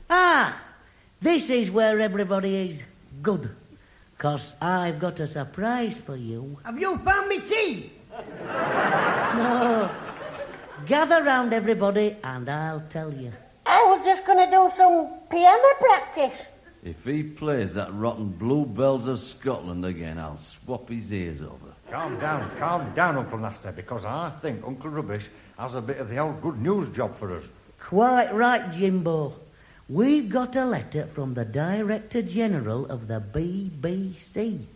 Ah, this is where everybody is. Good. 'Cause I've got a surprise for you. Have you found me tea? No. Gather round, everybody, and I'll tell you. I was just going to do some piano practice. If he plays that rotten Bluebells of Scotland again, I'll swap his ears over. Calm down, Uncle Nasty, because I think Uncle Rubbish has a bit of the old good news job for us. Quite right, Jimbo. We've got a letter from the Director General of the BBC.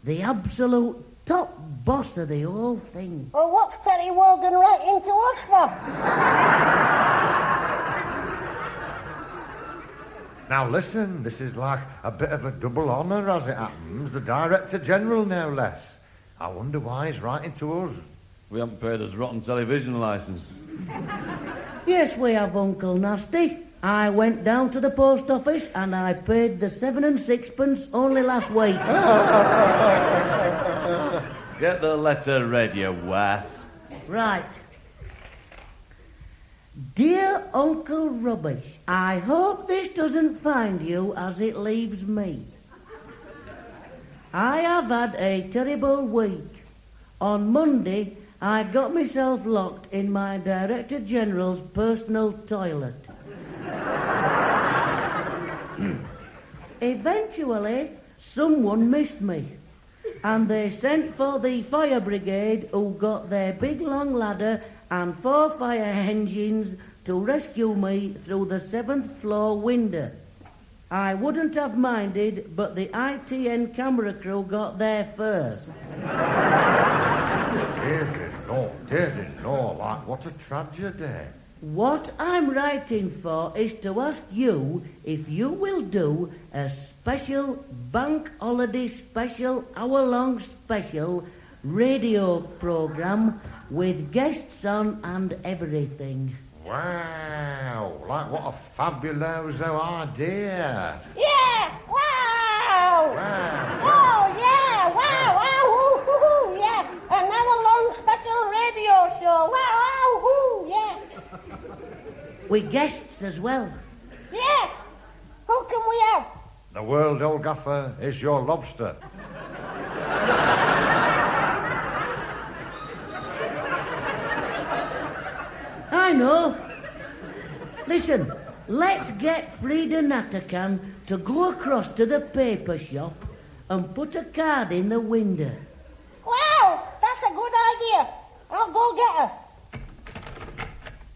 The absolute top boss of the whole thing. Well, what's Terry Wogan writing to us for? Now listen, this is like a bit of a double honour as it happens. The Director General, no less. I wonder why he's writing to us. We haven't paid his rotten television licence. Yes, we have, Uncle Nasty. I went down to the post office and I paid the 7 and 6pence only last week. Get the letter read, you wat. Right. Dear Uncle Rubbish, I hope this doesn't find you as it leaves me. I have had a terrible week. On Monday, I got myself locked in my Director General's personal toilet. Eventually, someone missed me, and they sent for the fire brigade, who got their big long ladder and 4 fire engines to rescue me through the 7th floor window. I wouldn't have minded, but the ITN camera crew got there first. Dear no, like what a tragedy. What I'm writing for is to ask you if you will do a special bank holiday special, hour-long special radio programme with guests on and everything. Wow, like what a fabuloso idea. Yeah, wow! Wow. Oh, yeah, wow, woo, yeah. An hour-long special radio show, wow, woo, yeah. With guests as well. Yeah, who can we have? The world, old gaffer, is your lobster. I know. Listen, let's get Frida Natakan to go across to the paper shop and put a card in the window. Wow, that's a good idea. I'll go get her.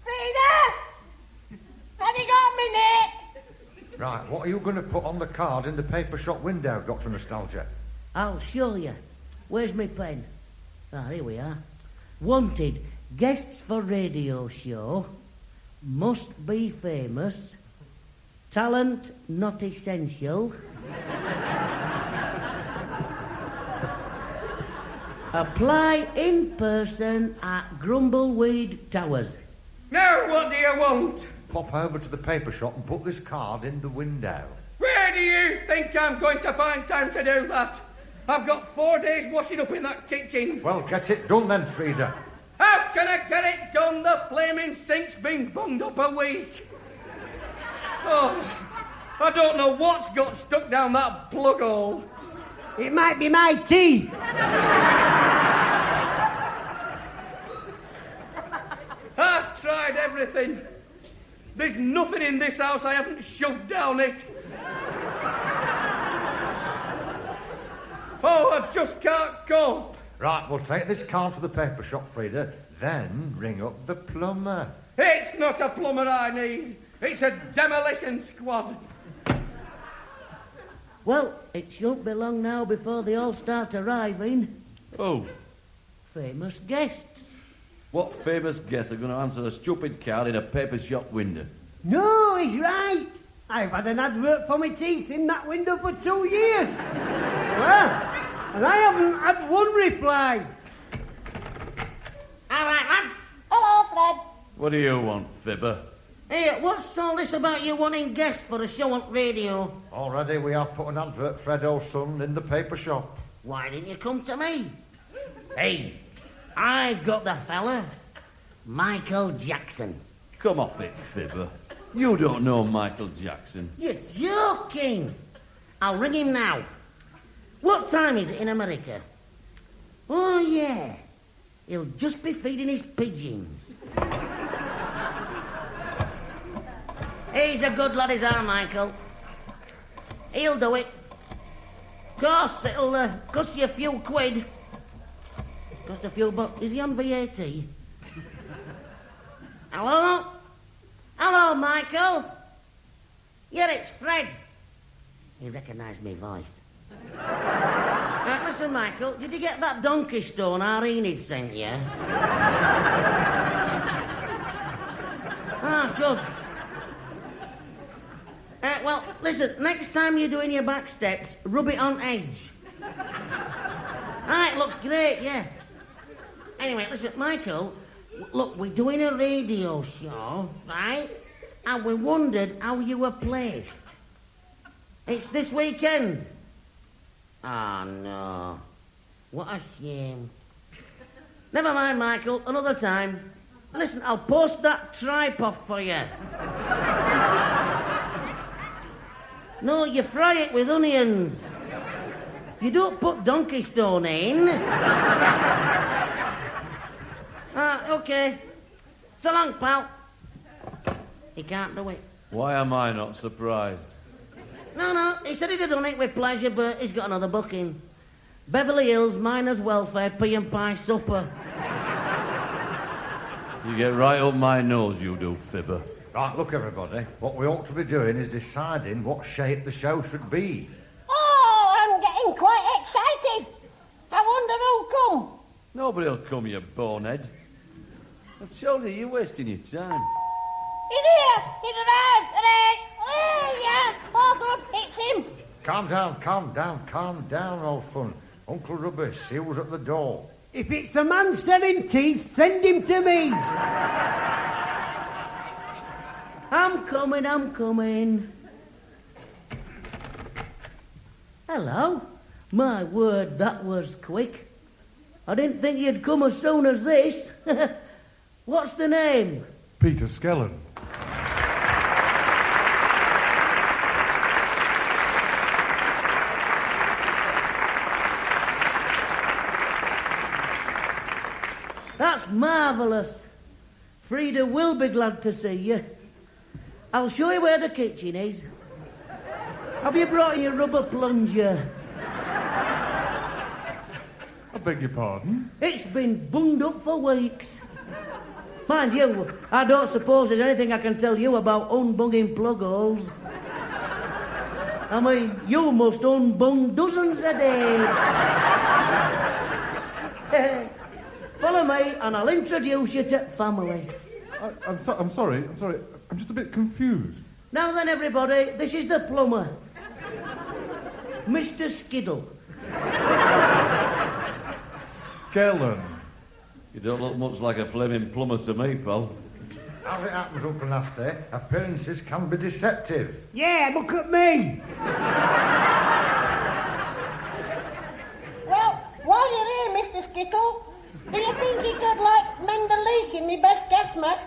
Frida! Have you got me, Nick? Right, what are you going to put on the card in the paper shop window, Dr. Nostalgia? I'll show you. Where's my pen? Ah, here we are. Wanted, guests for radio show, must be famous, talent not essential, apply in person at Grumbleweed Towers. Now, what do you want? Pop over to the paper shop and put this card in the window. Where do you think I'm going to find time to do that? I've got 4 days washing up in that kitchen. Well, get it done then, Frida. How can I get it done? The flaming sink's been bunged up a week. Oh, I don't know what's got stuck down that plug hole. It might be my teeth. I've tried everything. There's nothing in this house I haven't shoved down it. Oh, I just can't cope. Right, we'll take this card to the paper shop, Frida, then ring up the plumber. It's not a plumber I need. It's a demolition squad. Well, it shouldn't be long now before they all start arriving. Oh, Famous guests. what famous guests are going to answer a stupid card in a paper shop window? No, he's right. I've had an advert for my teeth in that window for 2 years. Well, and I haven't had one reply. All right, lads. Hello, Fred. What do you want, fibber? Hey, what's all this about you wanting guests for a show on radio? Already we have put an advert, Freddo, son, in the paper shop. Why didn't you come to me? Hey, I've got the fella. Michael Jackson. Come off it, fibber. You don't know Michael Jackson. You're joking. I'll ring him now. What time is it in America? Oh, yeah. He'll just be feeding his pigeons. He's a good lad, is our Michael. He'll do it. Of course, it'll cost you a few quid. Cost a few bucks. Is he on VAT? Hello? Hello, Michael. Yeah, it's Fred. He recognised me voice. Listen, Michael, did you get that donkey stone our Enid sent you? Ah, good. Well, listen, next time you're doing your back steps, rub it on edge. Ah, it looks great, yeah. Anyway, listen, Michael, look, we're doing a radio show, right? And we wondered how you were placed. It's this weekend. Oh, no. What a shame. Never mind, Michael, another time. Listen, I'll post that tripod for you. No, you fry it with onions. You don't put donkey stone in. Ah, OK. So long, pal. He can't do it. Why am I not surprised? No, he said he'd have done it with pleasure, but he's got another booking. Beverly Hills Miners Welfare Pea and Pie Supper. You get right up my nose, you do, fibber. Right, look, everybody. What we ought to be doing is deciding what shape the show should be. Oh, I'm getting quite excited. I wonder who'll come. Nobody'll come, you bonehead. I've told you, you're wasting your time. He's here. He's arrived. Hooray. Oh, yeah. Oh, good. It's him. Calm down, old son. Uncle Rubbish, he was at the door. If it's a man selling teeth, send him to me. I'm coming. Hello. My word, that was quick. I didn't think you'd come as soon as this. What's the name? Peter Skellern. That's marvellous. Frida will be glad to see you. I'll show you where the kitchen is. Have you brought your rubber plunger? I beg your pardon? It's been bunged up for weeks. Mind you, I don't suppose there's anything I can tell you about unbunging plug holes. I mean, you must unbung dozens a day. Follow me and I'll introduce you to family. I'm sorry. I'm just a bit confused. Now then, everybody, this is the plumber. Mr. Skiddle. Skellern. You don't look much like a flaming plumber to me, pal. As it happens, Uncle Nasty, appearances can be deceptive. Yeah, look at me. Well, while you're here, Mr. Skittle, do you think you could, mend a leak in my best gas mask?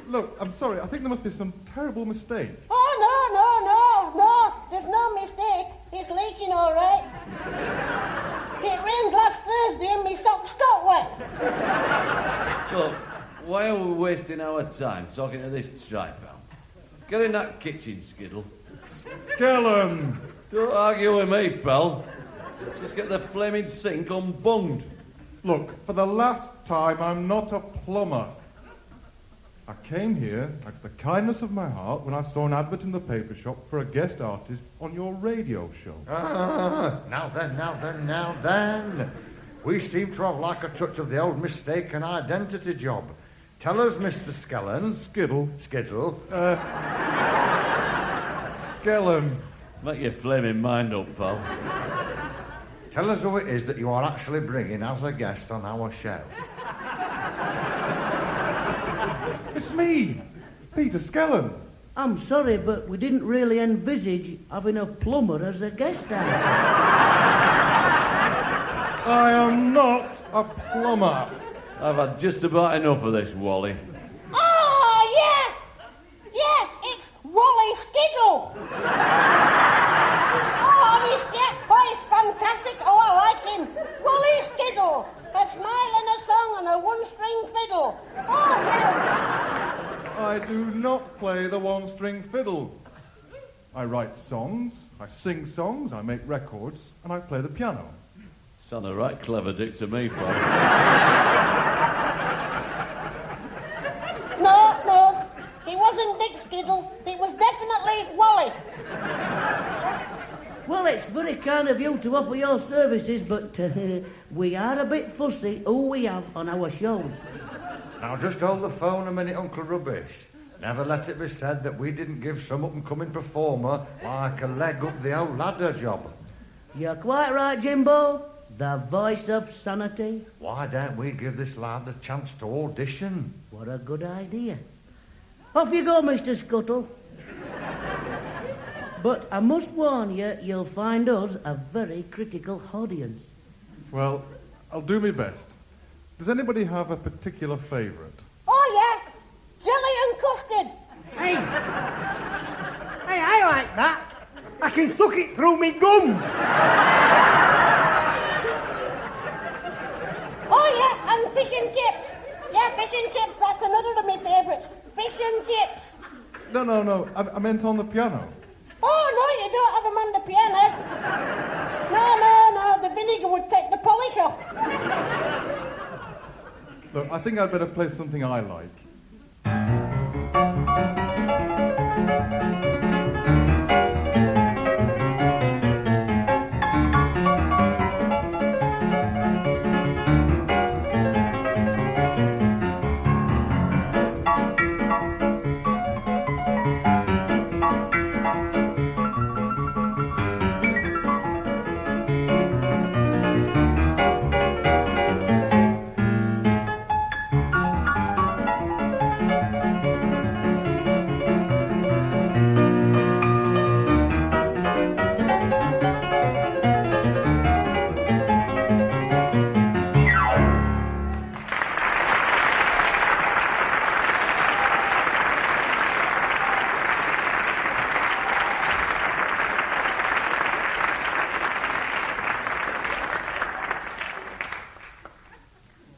Look, I'm sorry. I think there must be some terrible mistake. Oh, no. There's no mistake. It's leaking all right. It rained last Thursday and my socks got wet. Look, why are we wasting our time talking to this tripod? Get in that kitchen, Skiddle. Skellern! Don't argue with me, pal. Just get the flaming sink unbunged. Look, for the last time, I'm not a plumber. I came here out of the kindness of my heart when I saw an advert in the paper shop for a guest artist on your radio show. Now then. We seem to have a touch of the old mistaken identity job. Tell us, Mr. Skellern. Skiddle. Skellern. Make your flaming mind up, pal. Tell us who it is that you are actually bringing as a guest on our show. It's me, Peter Skellern. I'm sorry, but we didn't really envisage having a plumber as a guest actor. I am not a plumber. I've had just about enough of this, Wally. Oh, yeah. Oh, honest, yeah. Oh, he's fantastic. Oh, I like him. Wally Skiddle. A smile and a song and a one-string fiddle. Oh, yeah. I do not play the one-string fiddle. I write songs, I sing songs, I make records, and I play the piano. Sounded right clever, Dick, to me, pal. No. He wasn't Dick Skiddle. It was definitely Wally. Well, it's very kind of you to offer your services, but we are a bit fussy who we have on our shows. Now, just hold the phone a minute, Uncle Rubbish. Never let it be said that we didn't give some up-and-coming performer like a leg up the old ladder job. You're quite right, Jimbo. The voice of sanity. Why don't we give this lad a chance to audition? What a good idea. Off you go, Mr. Scuttle. But I must warn you, you'll find us a very critical audience. Well, I'll do my best. Does anybody have a particular favourite? Oh, yeah. Jelly and custard. Hey, I like that. I can suck it through me gums. Oh, yeah, and fish and chips. Yeah, fish and chips, that's another of my favourites. Fish and chips. No. I meant on the piano. Oh, no, you don't have them on the piano. No, the vinegar would take the polish off. Look, I think I'd better play something I like.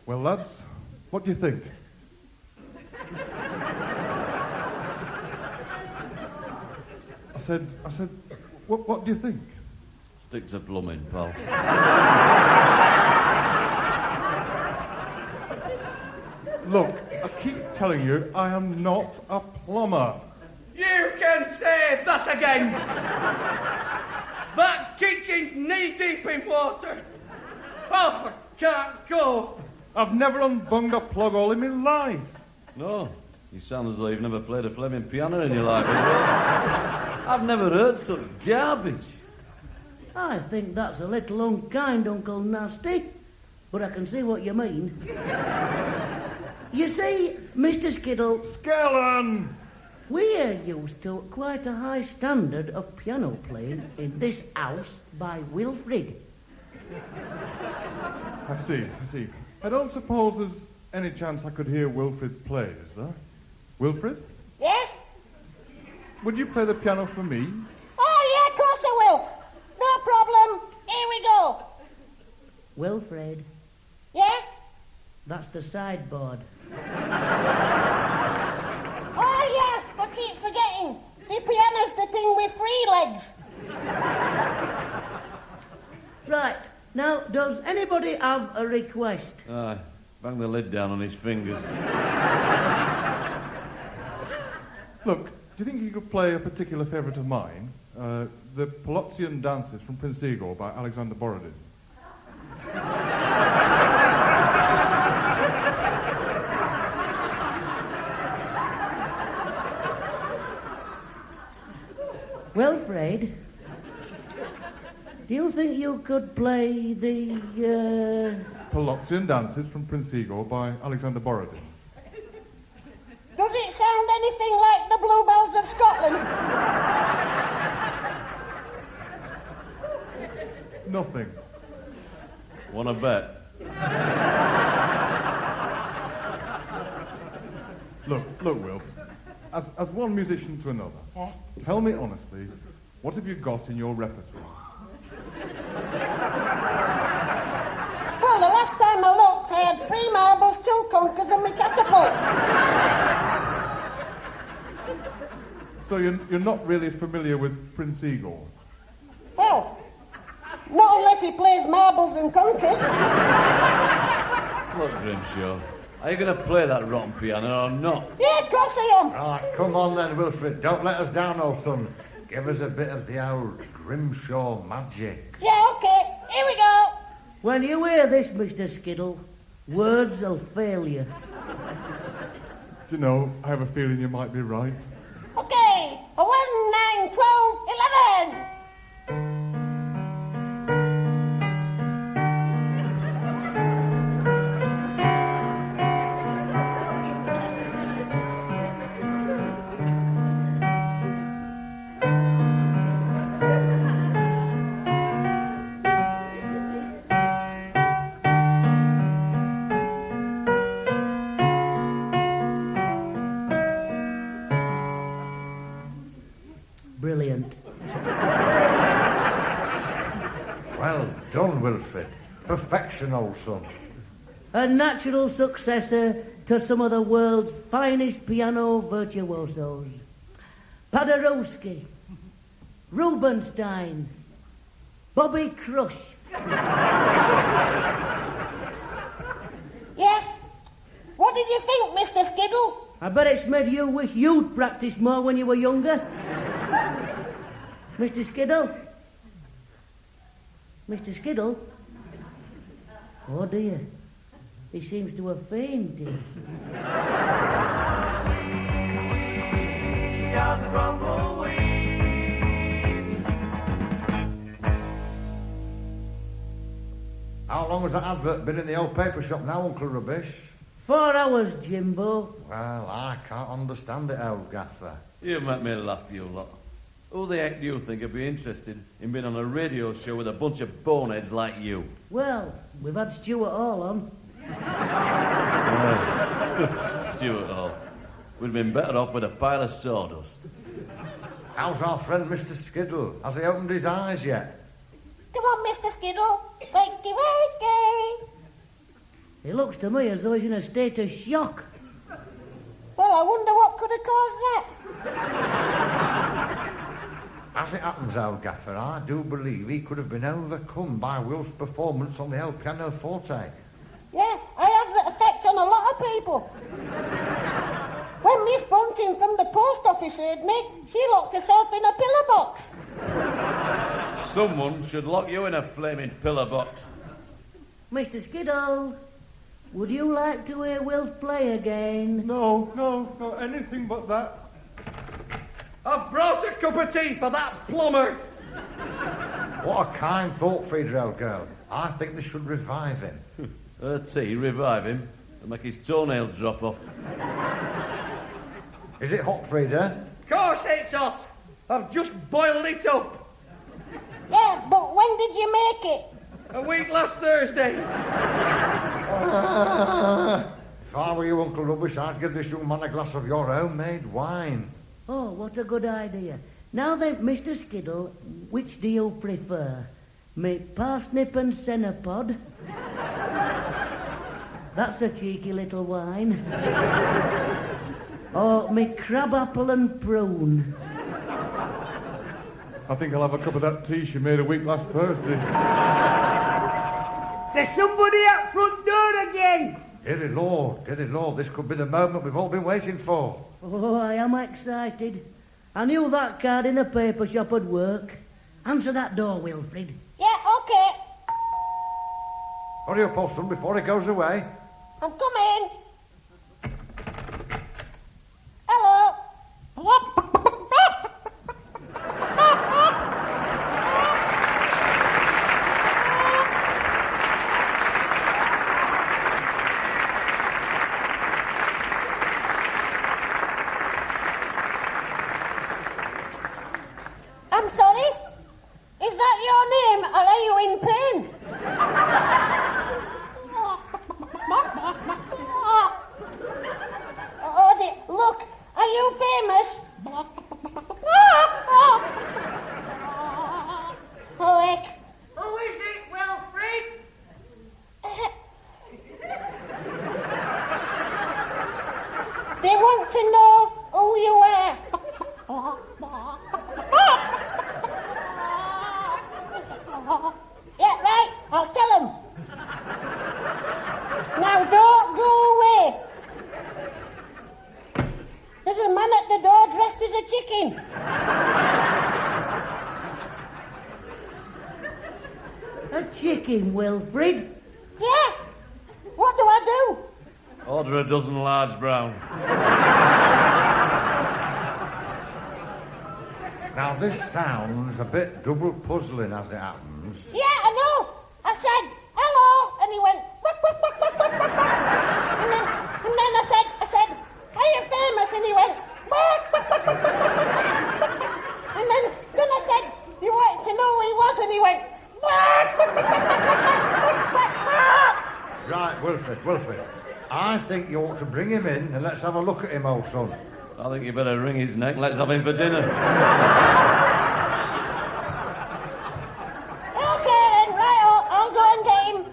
Well, lads, what do you think? I said, what do you think? Stick to plumbing, pal. Look, I keep telling you, I am not a plumber. You can say that again. That kitchen's knee-deep in water. Oh, I can't cope. I've never unbunged a plug hole in my life. No, you sound as though you've never played a flaming piano in your life as well. I've never heard such garbage. I think that's a little unkind, Uncle Nasty, but I can see what you mean. You see, Mr. Skiddle, Skellern! we're used to quite a high standard of piano playing in this house by Wilfrid. I see. I don't suppose there's any chance I could hear Wilfrid play, is there? Wilfrid? Yeah? Would you play the piano for me? Oh, yeah, of course I will. No problem. Here we go. Wilfrid, Yeah? that's the sideboard. Oh, yeah, I keep forgetting. The piano's the thing with 3 legs. Right, now, does anybody have a request? Aye, bang the lid down on his fingers. Look, do you think you could play a particular favourite of mine? The Palotzian Dances from Prince Igor by Alexander Borodin. Wilfrid, do you think you could play the, Palotzian Dances from Prince Igor by Alexander Borodin. Does it sound anything like the Bluebells of Scotland? Nothing. Wanna bet? Look, Wilf. as one musician to another, Yeah. tell me honestly, what have you got in your repertoire? Well, the last time I looked, I had 3 marbles, 2 conkers, and my catapult. So you're not really familiar with Prince Igor? Well, not unless he plays marbles and conkers. Look, Grimshaw, are you going to play that rotten piano or not? Yeah, of course I am. Right, come on then, Wilfred. Don't let us down, old son. Give us a bit of the old Grimshaw magic. Yeah, okay. Here we go. When you hear this, Mr. Skiddle, words will fail you. Do you know, I have a feeling you might be right. Okay. 1, 9, 12, 11. Brilliant. Well done, Wilfred. Perfection, old son. A natural successor to some of the world's finest piano virtuosos. Paderewski, Rubinstein, Bobby Crush. Yeah? What did you think, Mr. Skiddle? I bet it's made you wish you'd practiced more when you were younger. Mr. Skiddle? Mr. Skiddle? Oh dear, he seems to have fainted. We are the Grumbleweeds. How long has that advert been in the old paper shop now, Uncle Rubbish? 4 hours, Jimbo. Well, I can't understand it, old gaffer. You make me laugh, you lot. Who the heck do you think would be interested in being on a radio show with a bunch of boneheads like you? Well, we've had Stuart Hall on. Stuart Hall. We'd have been better off with a pile of sawdust. How's our friend Mr. Skiddle? Has he opened his eyes yet? Come on, Mr. Skiddle. Wakey, wakey. It looks to me as though he's in a state of shock. Well, I wonder what could have caused that. As it happens, old gaffer, I do believe he could have been overcome by Will's performance on the old pianoforte. Yeah, I had that effect on a lot of people. When Miss Bunting from the post office heard me, she locked herself in a pillar box. Someone should lock you in a flaming pillar box. Mr. Skiddle, would you like to hear Wilf play again? No, anything but that. I've brought a cup of tea for that plumber. What a kind thought for you, old girl. I think they should revive him. Tea, revive him, and make his toenails drop off. Is it hot, Frida? Course it's hot. I've just boiled it up. Yeah, but when did you make it? A week last Thursday. If I were you, Uncle Rubbish, I'd give this young man a glass of your homemade wine. Oh, what a good idea. Now then, Mr. Skiddle, which do you prefer? Me parsnip and centerpod? That's a cheeky little wine. Or me crab apple and prune? I think I'll have a cup of that tea she made a week last Thursday. There's somebody at front door again. Dear Lord, this could be the moment we've all been waiting for. Oh, I am excited. I knew that card in the paper shop would work. Answer that door, Wilfred. Yeah, okay. Hurry up, old son, before he goes away. I'm coming. Hello. I'm sorry? Is that your name, or are you in pain? They want to know who you are. Yeah, right, I'll tell them. Now don't go away. There's a man at the door dressed as a chicken. A chicken, Wilfred? Yeah? What do I do? Order a dozen large brown. Now, this sounds a bit double puzzling as it happens. Yeah, I know. I said, hello, and he went, "Buck, buck, buck, buck, buck, buck, buck." And then I said, are you famous? And he went, "Buck, buck, buck, buck, buck, buck, buck, buck." And then I said, you wanted to know who he was, and he went, "Buck, buck, buck, buck, buck, buck, buck, buck." Right, Wilfred. I think you ought to bring him in and let's have a look at him, old son. I think you better wring his neck. Let's have him for dinner. Okay then, right, I'll go and get him.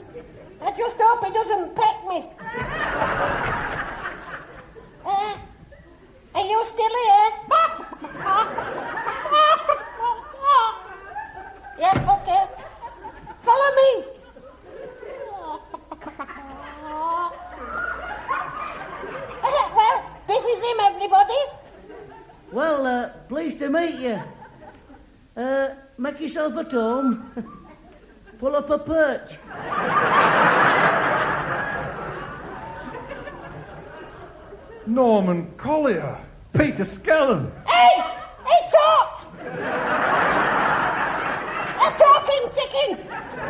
I just hope he doesn't peck me. Are you still here? Yeah, okay. Follow me. Well, this is him, everybody. Well, pleased to meet you. Make yourself at home. Pull up a perch. Norman Collier. Peter Skellern. Hey, Tots! A talking chicken!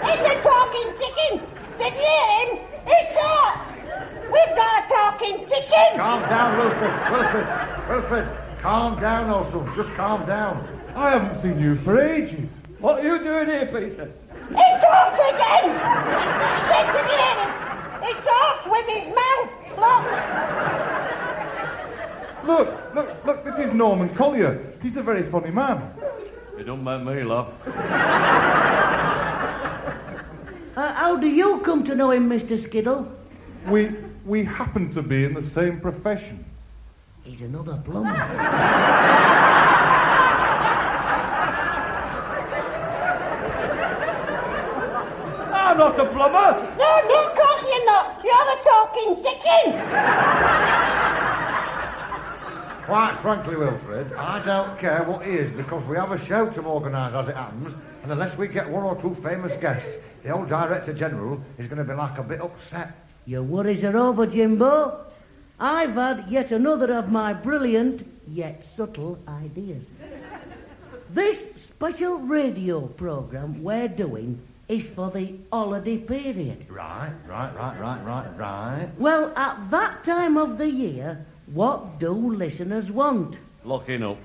It's a talking chicken! Did you hear him? It's Tots! We've got a talking chicken! Calm down, Wilfred, calm down, old son. Just calm down. I haven't seen you for ages. What are you doing here, Peter? He talks again! Did you hear him? He talks with his mouth! Look, this is Norman Collier. He's a very funny man. You don't make me laugh. How do you come to know him, Mr. Skiddle? We happen to be in the same profession. He's another plumber. I'm not a plumber. No, of course you're not! You're the talking chicken! Quite frankly, Wilfred, I don't care what he is because we have a show to organise as it happens, and unless we get one or two famous guests, the old Director General is going to be like a bit upset. Your worries are over, Jimbo. I've had yet another of my brilliant, yet subtle ideas. This special radio programme we're doing is for the holiday period. Right. Well, at that time of the year, what do listeners want? Locking up.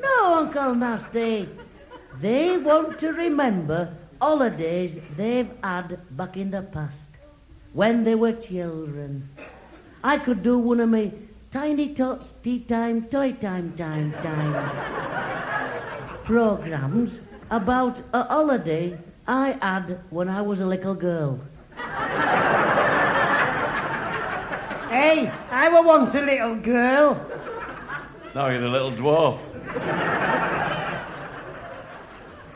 No, Uncle Nasty. They want to remember holidays they've had back in the past, when they were children. I could do one of me Tiny Tots Tea Time, Toy Time programmes about a holiday I had when I was a little girl. Hey, I was once a little girl. Now you're a little dwarf.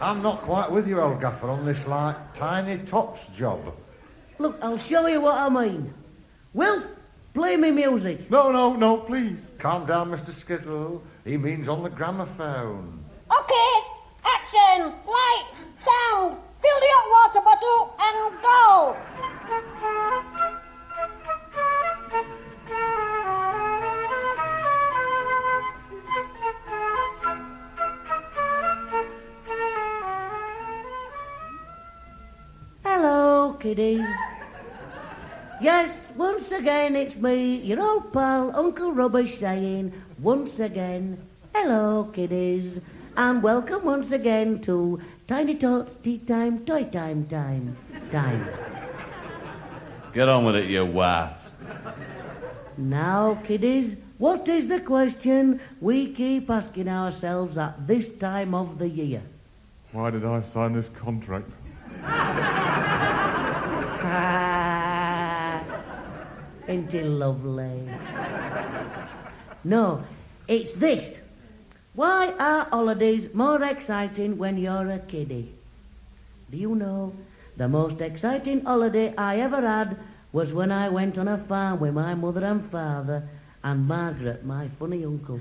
I'm not quite with you, old gaffer, on this, Tiny Tots job. Look, I'll show you what I mean. Wilf, play me music. No, please. Calm down, Mr. Skittle. He means on the gramophone. Okay, action, light, sound, fill the hot water bottle and go! Hello, kiddies. Yes, once again it's me, your old pal, Uncle Rubbish, saying once again, hello, kiddies, and welcome once again to Tiny Tots Tea Time, Toy Time. Get on with it, you wat. Now, kiddies, what is the question we keep asking ourselves at this time of the year? Why did I sign this contract? Ain't it lovely? No, it's this. Why are holidays more exciting when you're a kiddie? Do you know, the most exciting holiday I ever had was when I went on a farm with my mother and father and Margaret, my funny uncle.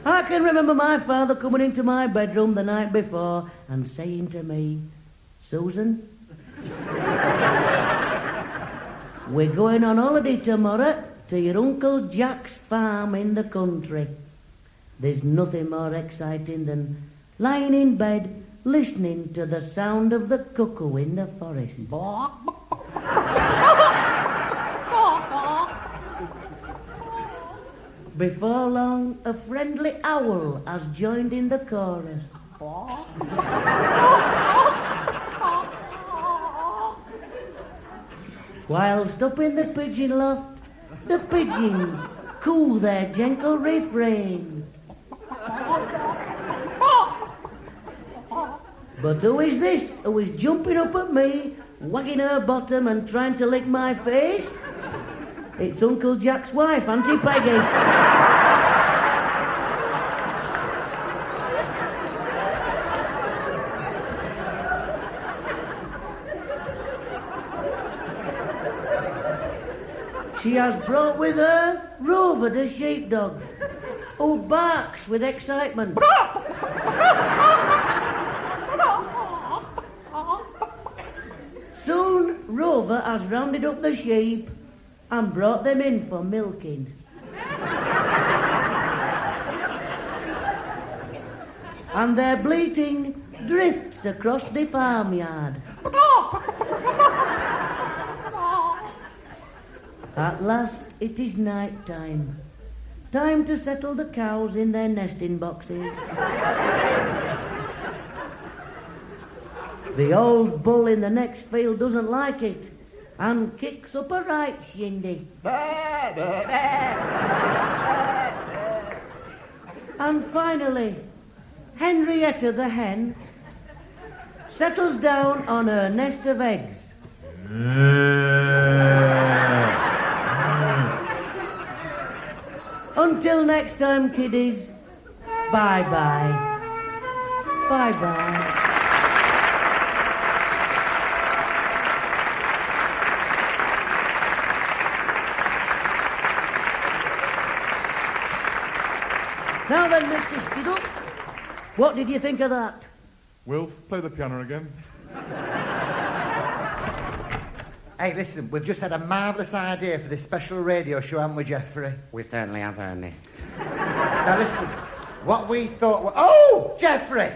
I can remember my father coming into my bedroom the night before and saying to me, Susan, we're going on holiday tomorrow to your Uncle Jack's farm in the country. There's nothing more exciting than lying in bed listening to the sound of the cuckoo in the forest. Before long, a friendly owl has joined in the chorus. Whilst up in the pigeon loft, the pigeons coo their gentle refrain. But who is this who is jumping up at me, wagging her bottom and trying to lick my face? It's Uncle Jack's wife, Auntie Peggy. She has brought with her Rover the sheepdog, who barks with excitement. Soon Rover has rounded up the sheep and brought them in for milking. And their bleating drifts across the farmyard. At last it is night time. Time to settle the cows in their nesting boxes. The old bull in the next field doesn't like it and kicks up a right shindy. And finally, Henrietta the hen settles down on her nest of eggs. Until next time, kiddies, bye-bye. Bye-bye. Now then, Mr. Skittle, what did you think of that? Wilf, play the piano again. Hey, listen, we've just had a marvellous idea for this special radio show, haven't we, Geoffrey? We certainly have, Ernest. Now, listen, what we thought was... Oh, Geoffrey!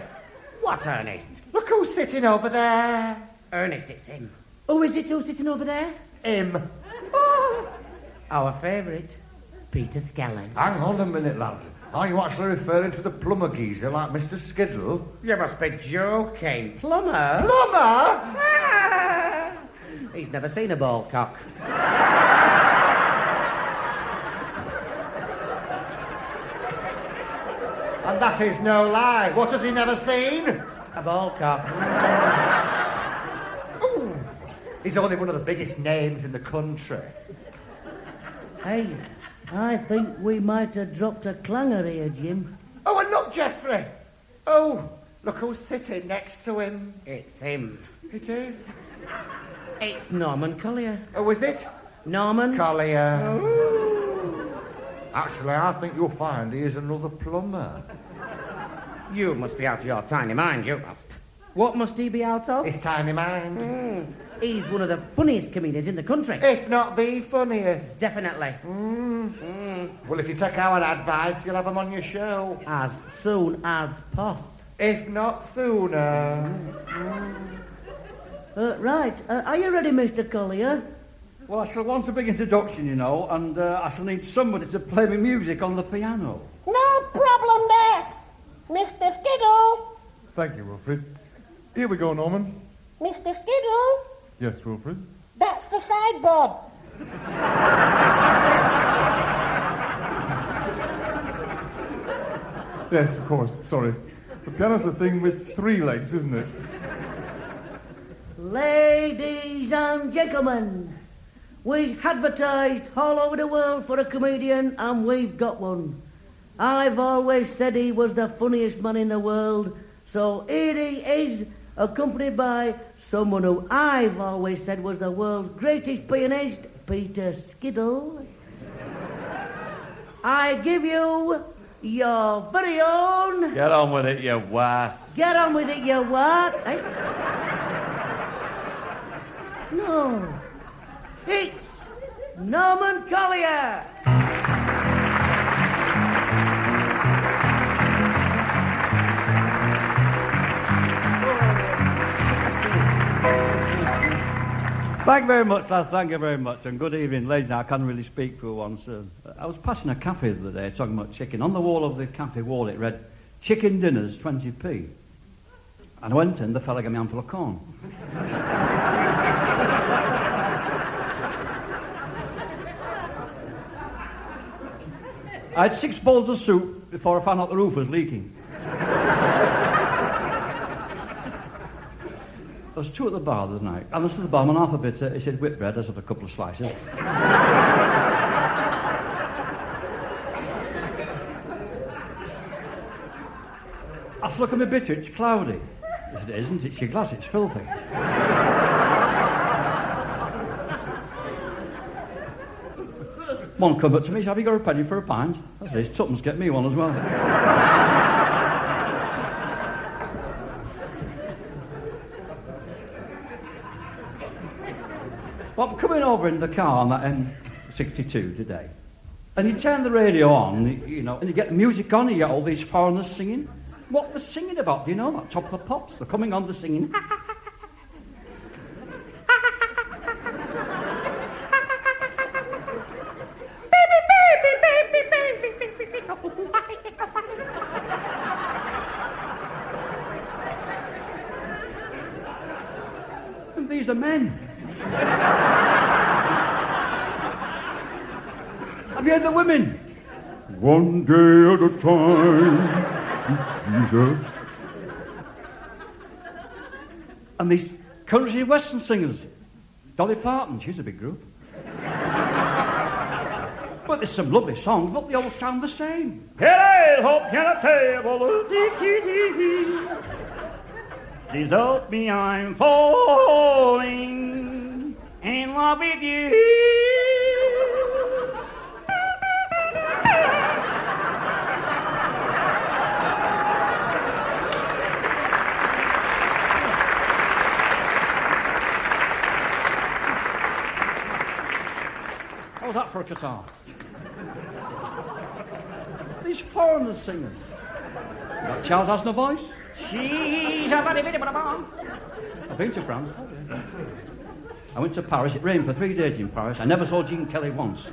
What, Ernest? Look who's sitting over there. Ernest, it's him. Who is it who's sitting over there? Him. Oh, our favourite, Peter Skellern. Hang on a minute, lads. Are you actually referring to the plumber geezer like Mr. Skiddle? You must be joking. Plumber? Plumber? Ah, he's never seen a ball cock. And that is no lie. What has he never seen? A ball cock. Ooh, he's only one of the biggest names in the country. Hey, I think we might have dropped a clanger here, Jim. Oh, and look, Geoffrey. Oh, look who's sitting next to him. It's him. It is. It's Norman Collier. Oh, is it? Norman? Collier. Oh. Actually, I think you'll find he is another plumber. You must be out of your tiny mind, you must. What must he be out of? His tiny mind. He's one of the funniest comedians in the country. If not the funniest. Definitely. Well, if you take our advice, you'll have him on your show. As soon as poss. If not sooner. Right. Are you ready, Mr. Collier? Well, I shall want a big introduction, you know, and I shall need somebody to play me music on the piano. No problem there, Mr. Skittle. Thank you, Wilfred. Here we go, Norman. Mr. Skittle, Yes, Wilfred. that's the sideboard. Yes, of course. Sorry. The piano's the thing with 3 legs, isn't it? Ladies and gentlemen, we've advertised all over the world for a comedian and we've got one. I've always said he was the funniest man in the world, so here he is, accompanied by someone who I've always said was the world's greatest pianist, Peter Skiddle. I give you your very own... Get on with it, you wat. Get on with it, you what? Eh? No. It's Norman Collier. Thank you very much, lads. Thank you very much. And good evening, ladies. I can't really speak for once. I was passing a cafe the other day talking about chicken. On the wall of the cafe wall it read, "Chicken dinners, 20p." And I went in, the fella gave me a handful of corn. I had 6 bowls of soup before I found out the roof was leaking. There was 2 at the bar the other night. And I said to the barman, half a bitter. He said, "Whitbread." I said, "A couple of slices." I said, "Look at my bitter, it's cloudy." He said, "It isn't, it's your glass, it's filthy." One come up to me, said, "Have you got a penny for a pint?" I said, "It's tuppence, get me one as well." Well, I'm coming over in the car on that M62 today, and you turn the radio on, you know, and you get the music on, and you get all these foreigners singing. What they're singing about, do you know that? Top of the Pops. They're coming on, they're singing. And these are men. Have you heard the women? "One day at a time, sweet Jesus." And these country western singers, Dolly Parton, she's a big group. But there's some lovely songs, but they all sound the same. "Hey, hope can a table, tee-tee-tee. Please help me, I'm falling in love with you." How's that for a guitar? These foreigner singers. That Charles has no voice. She's a very bit of a bomb. I've been to France. Oh, yeah. I went to Paris. It rained for 3 days in Paris. I never saw Gene Kelly once.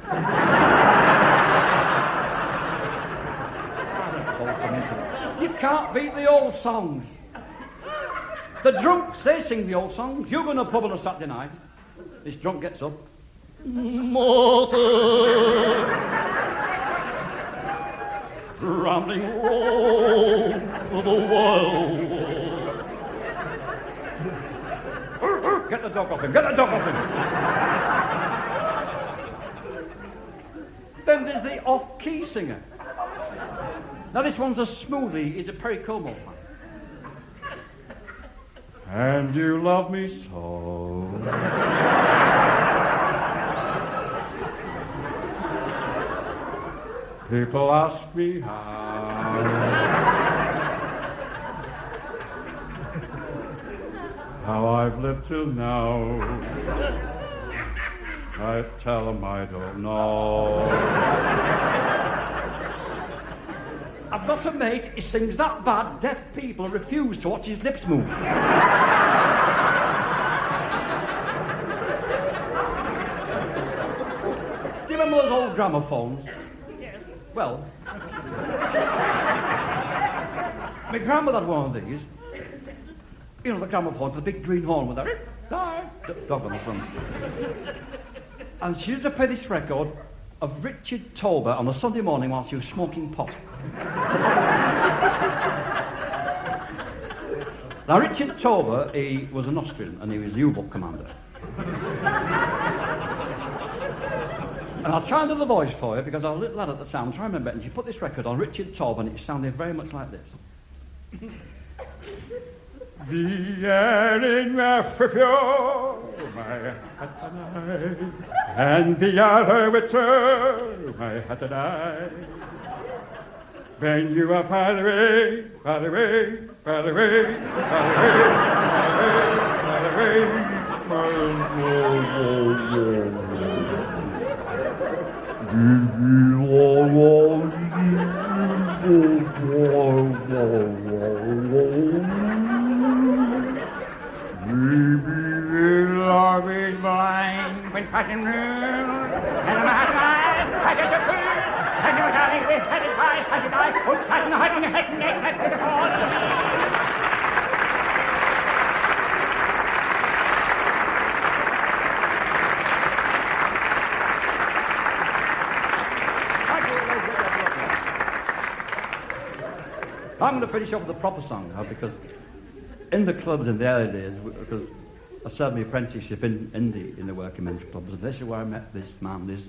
You can't beat the old songs. The drunks, they sing the old songs. You go to a pub on a Saturday night. This drunk gets up. "Motor, rambling road for the wild world." Get the dog off him, get the dog off him. Then there's the off-key singer. Now this one's a smoothie, he's a Perry Como fan. "And you love me so." People ask me how I've lived till now. I tell them I don't know. I've got a mate, he sings that bad, deaf people refuse to watch his lips move. Do you remember those old gramophones? Well, my grandmother had one of these. You know, the gramophone with the big green horn with that dog on the front. And she used to play this record of Richard Tolbert on a Sunday morning whilst he was smoking pot. Now, Richard Tober, he was an Austrian, and he was a U-boat commander. And I'll try and do the voice for you, because I was a little lad at the time. I'm trying to remember it, and she put this record on, Richard Tober, and it sounded very much like this. Vi in Africa, and vi with my hat and I. When you are far away, far away, far away, far away, far away, far Maybe love is blind when passion rules, and I'm I get to feel, and you're darling, we had it by, as it I, outside and hiding, head to the fall. I'm going to finish off with a proper song now, because in the clubs in the early days, because I served my apprenticeship in the working men's clubs, and this is where I met this man, this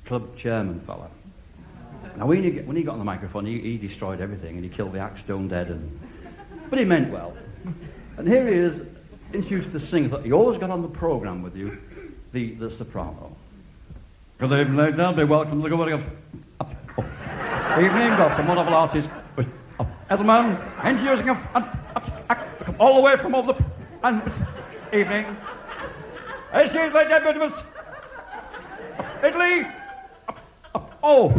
club chairman fella. Now, when he got on the microphone, he destroyed everything, and he killed the axe stone dead, but he meant well. And here he is, introduced the singer that he always got on the programme with you, the soprano. Good evening, ladies and gentlemen, welcome to the good evening, got some wonderful artists. Gentlemen, introducing all the way from all the evening. Excuse me, gentlemen. Italy. Oh.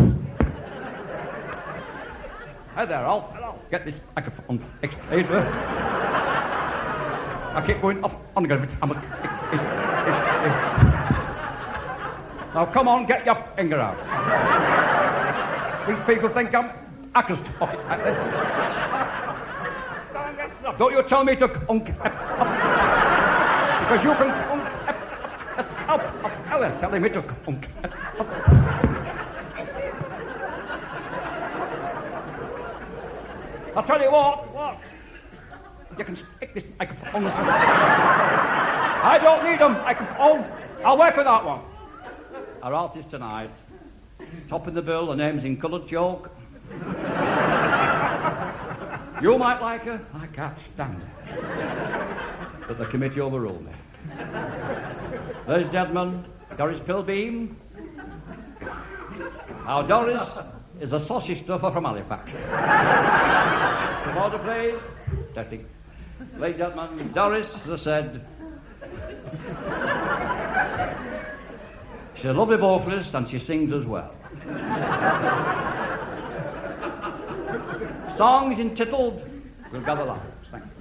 Hi there, Alf. Hello. Get this microphone fixed, please. I keep going off on the Now come on, get your finger out. These people think I'm actors talking like this. Don't you tell me to because you can telling me to I'll tell you what you can stick this microphone this way. I don't need a microphone. I'll work with that one. Our artist tonight, topping the bill, her name's in coloured chalk. You might like her, I can't stand her. But the committee overruled me. Ladies and gentlemen, Doris Pilbeam. Our Doris is a sausage stuffer from Halifax. Order, please. Testing. Ladies and gentlemen, Doris, as I said, she's a lovely vocalist and she sings as well. Song is entitled We'll Gather Lives. Thanks.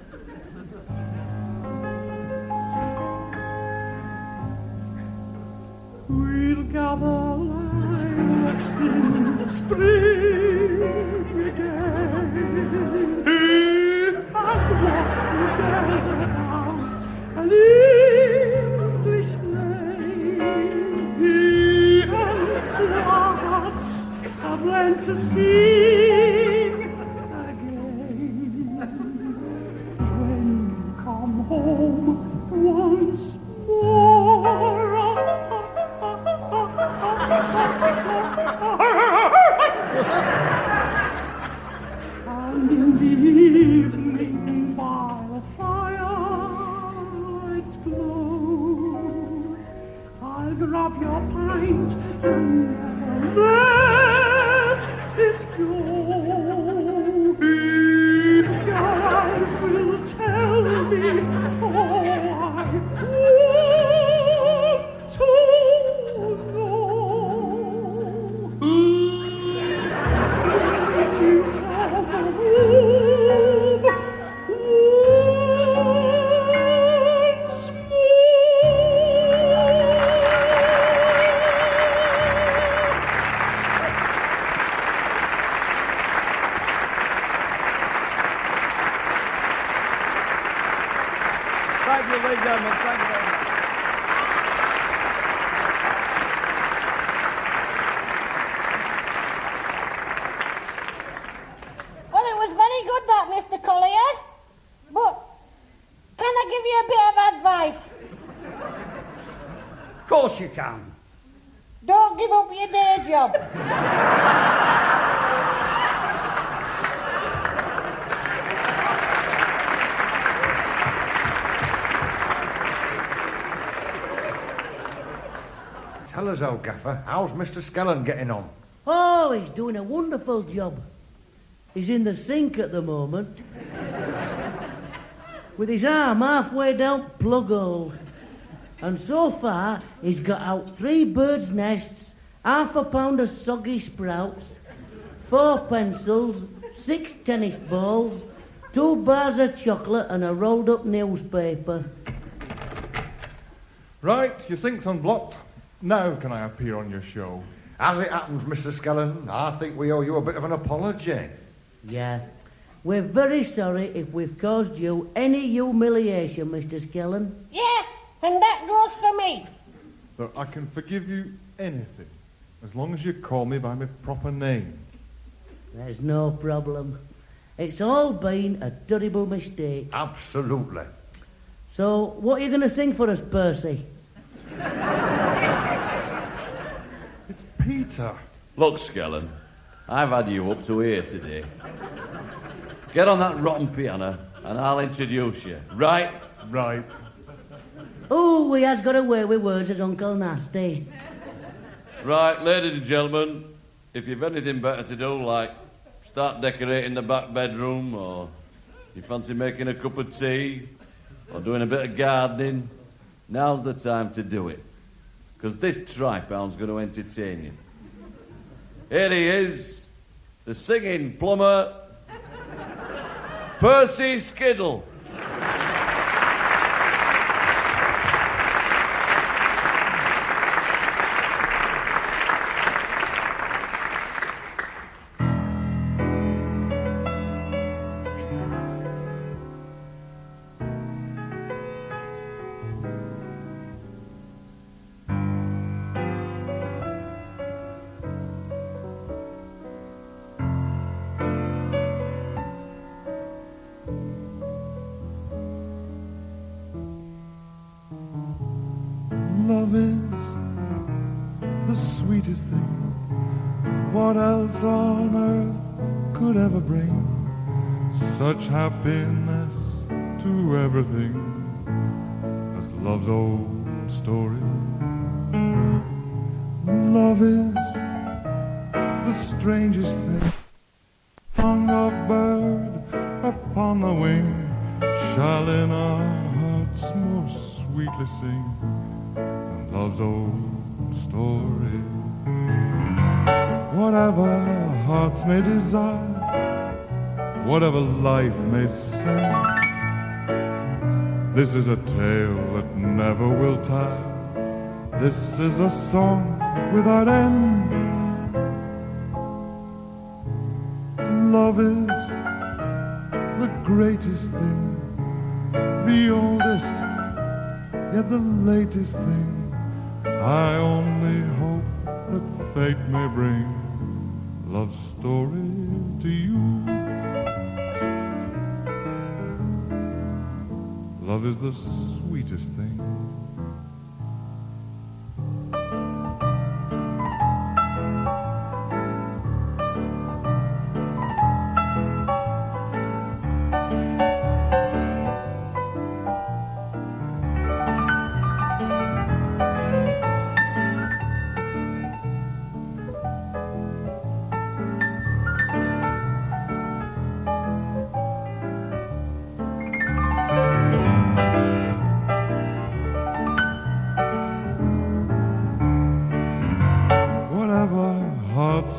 We'll gather lilacs in the spring again, and walk together down an English lane, until our hearts have learned to sing again. When you come home once more, and in the evening by the firelight's glow, I'll grab your pint and never let it go. Your eyes will tell me all I want to know. Thank you, ladies and gentlemen. Thank you very much. Well, it was very good, that, Mr. Collier. But course you can. Don't give up your day job. Tell us, old gaffer, how's Mr. Skellern getting on? Oh, he's doing a wonderful job. He's in the sink at the moment. With his arm halfway down plug hole. And so far, he's got out 3 birds' nests, half a pound of soggy sprouts, 4 pencils, 6 tennis balls, 2 bars of chocolate and a rolled-up newspaper. Right, your sink's unblocked. Now can I appear on your show? As it happens, Mr. Skellern, I think we owe you a bit of an apology. Yeah. We're very sorry if we've caused you any humiliation, Mr. Skellern. Yeah, and that goes for me. But I can forgive you anything, as long as you call me by my proper name. There's no problem. It's all been a terrible mistake. Absolutely. So, what are you going to sing for us, Percy? It's Peter. Look, Skellern, I've had you up to here today. Get on that rotten piano and I'll introduce you. Right? Right. Oh, he has got away with words as Uncle Nasty. Right, ladies and gentlemen, if you've anything better to do, like start decorating the back bedroom, or you fancy making a cup of tea, or doing a bit of gardening, now's the time to do it. Because this tripound's going to entertain you. Here he is, the singing plumber, Percy Skiddle. Love is the sweetest thing. What else on earth could ever bring such happiness to everything as love's old story? Love is the strangest thing. Song of bird upon the wing shall in our hearts more sweetly sing love's old story. Whatever hearts may desire, whatever life may sing, this is a tale that never will tire. This is a song without end. Love is the greatest thing, the oldest, yet the latest thing. I only hope that fate may bring love's story to you. Love is the sweetest thing.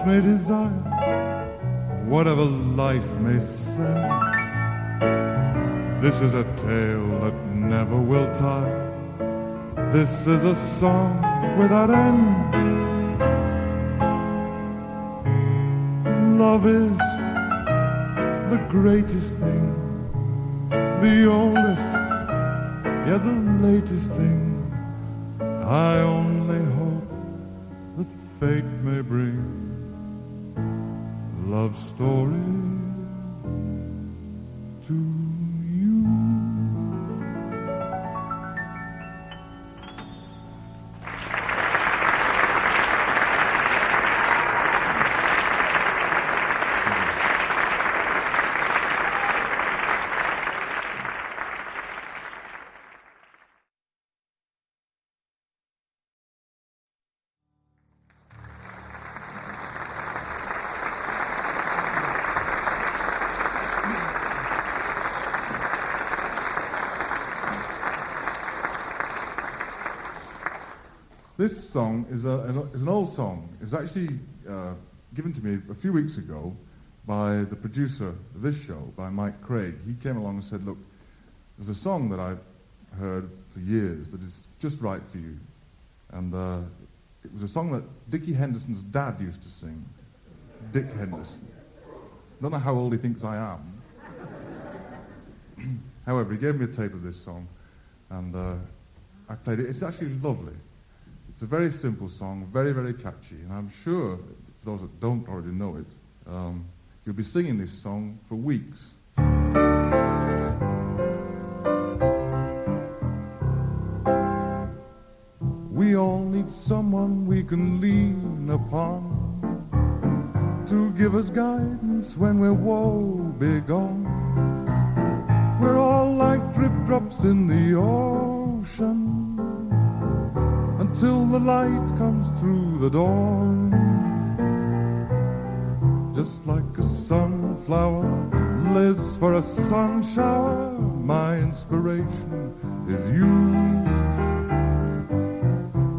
May desire, whatever life may send, this is a tale that never will tire. This is a song without end. Love is the greatest thing, the oldest, yet the latest thing. I only hope that fate may bring love story to you. This song is an old song. It was actually given to me a few weeks ago by the producer of this show, by Mike Craig. He came along and said, look, there's a song that I've heard for years that is just right for you. And it was a song that Dickie Henderson's dad used to sing. Dick Henderson. I don't know how old he thinks I am. However, he gave me a tape of this song, and I played it. It's actually lovely. It's a very simple song, very, very catchy, and I'm sure, for those that don't already know it, you'll be singing this song for weeks. We all need someone we can lean upon to give us guidance when we're woe begone. We're all like drip drops in the ocean until the light comes through the dawn. Just like a sunflower lives for a sun shower, my inspiration is you.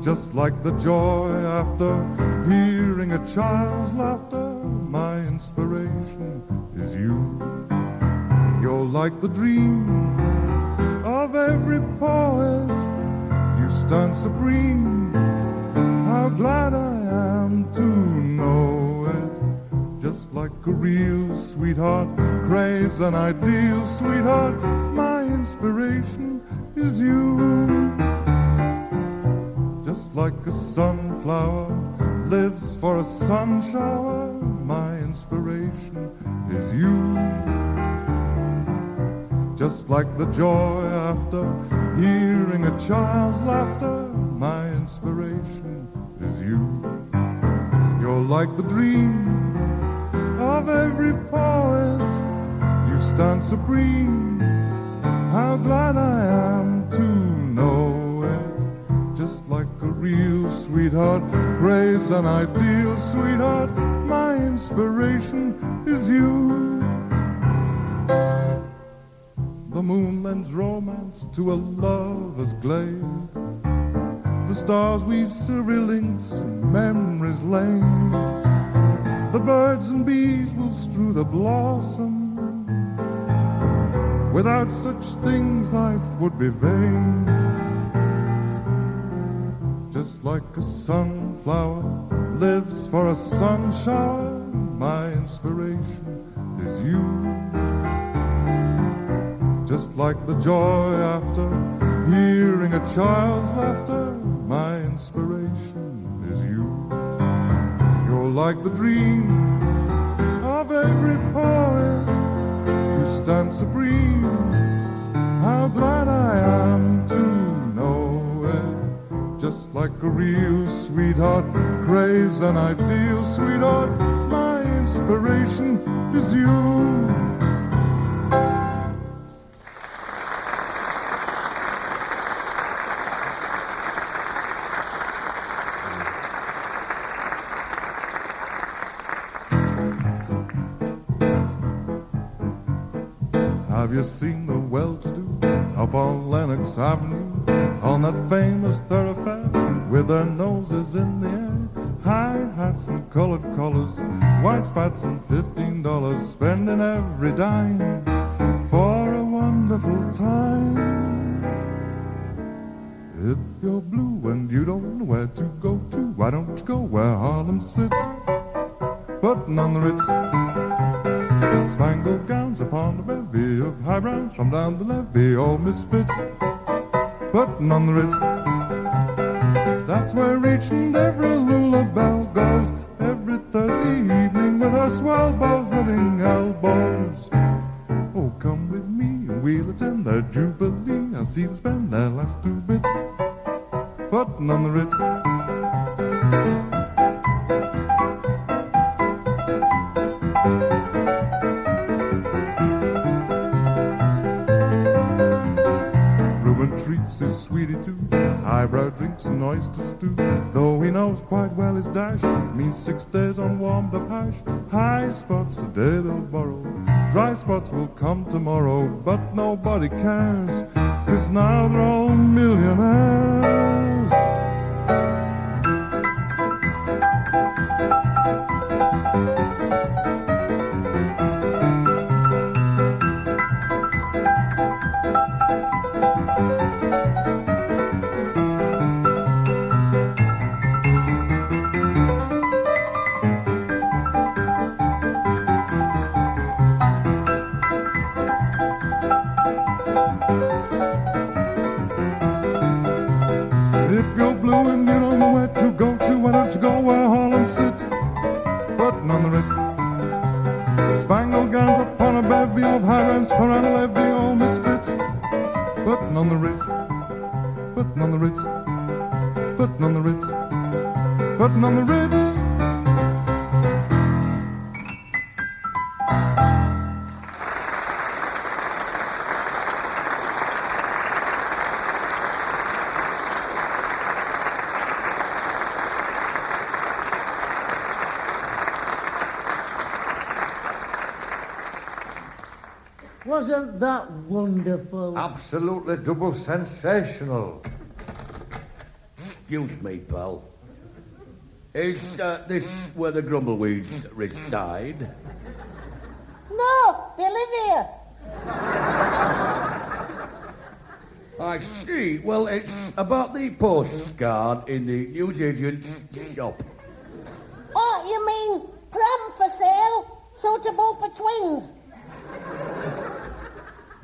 Just like the joy after hearing a child's laughter, my inspiration is you. You're like the dream of every poet. You stand supreme. How glad I am to know it. Just like a real sweetheart craves an ideal sweetheart, my inspiration is you. Just like a sunflower lives for a sun shower, my inspiration is you. Just like the joy after hearing a child's laughter, my inspiration is you. You're like the dream of every poet. You stand supreme. How glad I am to know it. Just like a real sweetheart craves an ideal sweetheart, my inspiration is you. The moon lends romance to a lover's glade. The stars weave silvery links in memory's lane. The birds and bees will strew the blossom. Without such things life would be vain. Just like a sunflower lives for a sun shower, my inspiration is you. Just like the joy after hearing a child's laughter, my inspiration is you. You're like the dream of every poet. You stand supreme. How glad I am to know it. Just like a real sweetheart craves an ideal sweetheart, my inspiration is you. Have you seen the well-to-do up on Lenox Avenue, on that famous thoroughfare with their noses in the air? High hats and colored collars, white spats and $15, spending every dime for a wonderful time. If you're blue and you don't know where to go to, why don't you go where Harlem sits, putting on the Ritz? Spangled gowns upon a bevy of high browns from down the levee, all misfits, putting on the Ritz. That's where each and every Lula Belle goes every Thursday evening with her swell bows rubbing elbows. Oh, come with me and we'll attend their jubilee. I see them spend their last 2 bits, putting on the Ritz. Treats his sweetie too, highbrow drinks and oyster stew. Though he knows quite well his dash means 6 days on warmed-up hash. High spots today they'll borrow, dry spots will come tomorrow. But nobody cares, 'cause now they're all millionaires. on the Ritz, putting on the Ritz, putting on the Ritz, putting on the Ritz. Wasn't that wonderful? Absolutely double sensational. Excuse me, pal. Is this where the Grumbleweeds reside? No, they live here. I see. Well, it's about the postcard in the newsagent's shop. Oh, you mean pram for sale, suitable for twins?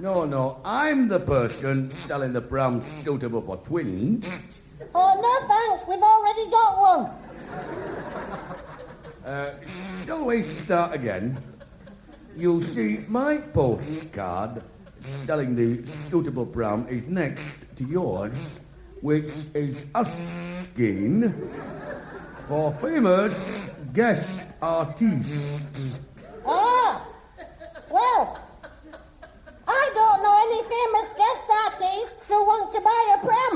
No, I'm the person selling the pram suitable for twins. Oh, no thanks, we've already got one. Shall we start again? You see, my postcard selling the suitable pram is next to yours, which is asking for famous guest artists. Ah, well, I don't know any famous guest artists who want to buy a pram.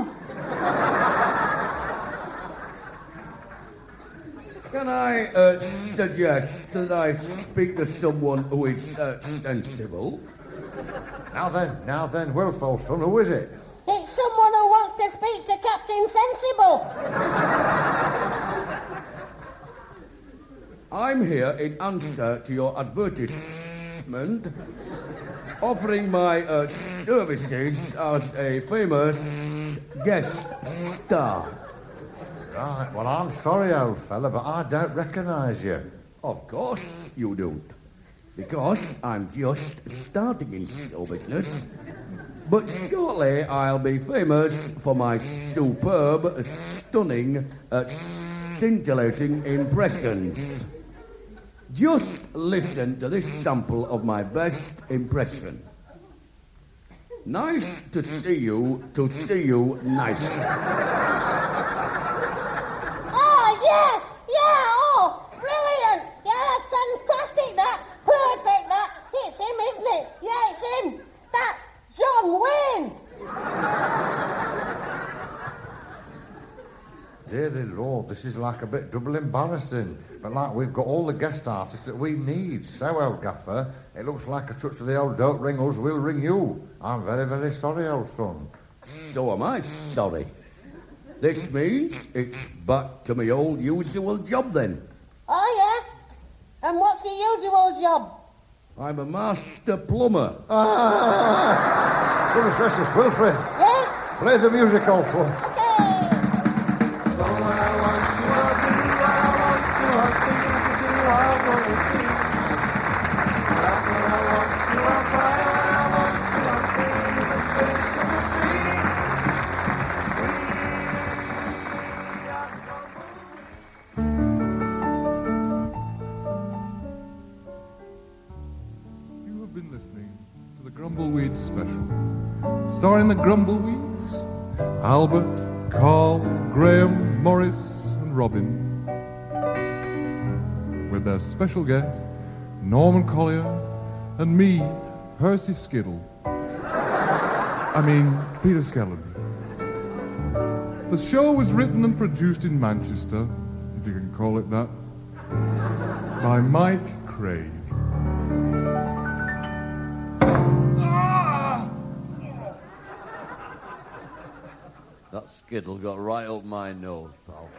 Can I suggest that I speak to someone who is sensible? Now then, Wilful, son, who is it? It's someone who wants to speak to Captain Sensible. I'm here in answer to your advertisement offering my services as a famous guest star. Right, well, I'm sorry, old fella, but I don't recognise you. Of course you don't, because I'm just starting in show business. But shortly I'll be famous for my superb, stunning, scintillating impressions. Just listen to this sample of my best impression. Nice to see you nice. Oh, brilliant. Yeah, that's fantastic, that. Perfect, that. It's him, isn't it? Yeah, it's him. That's John Wayne. Dearly Lord, this is like a bit double embarrassing. But like we've got all the guest artists that we need. So, old gaffer, it looks like a touch of the old don't ring us, we'll ring you. I'm very, very sorry, old son. So am I sorry. This means it's back to my old usual job then. Oh, yeah? And what's your usual job? I'm a master plumber. Goodness gracious, Wilfred. Yeah? Play the music, old son. Grumbleweeds special, starring the Grumbleweeds, Albert, Carl, Graham, Maurice and Robin, with their special guest, Norman Collier, and me, Percy Skiddle. Peter Skellern. The show was written and produced in Manchester, if you can call it that, by Mike Craig. That skiddle got right up my nose, pal.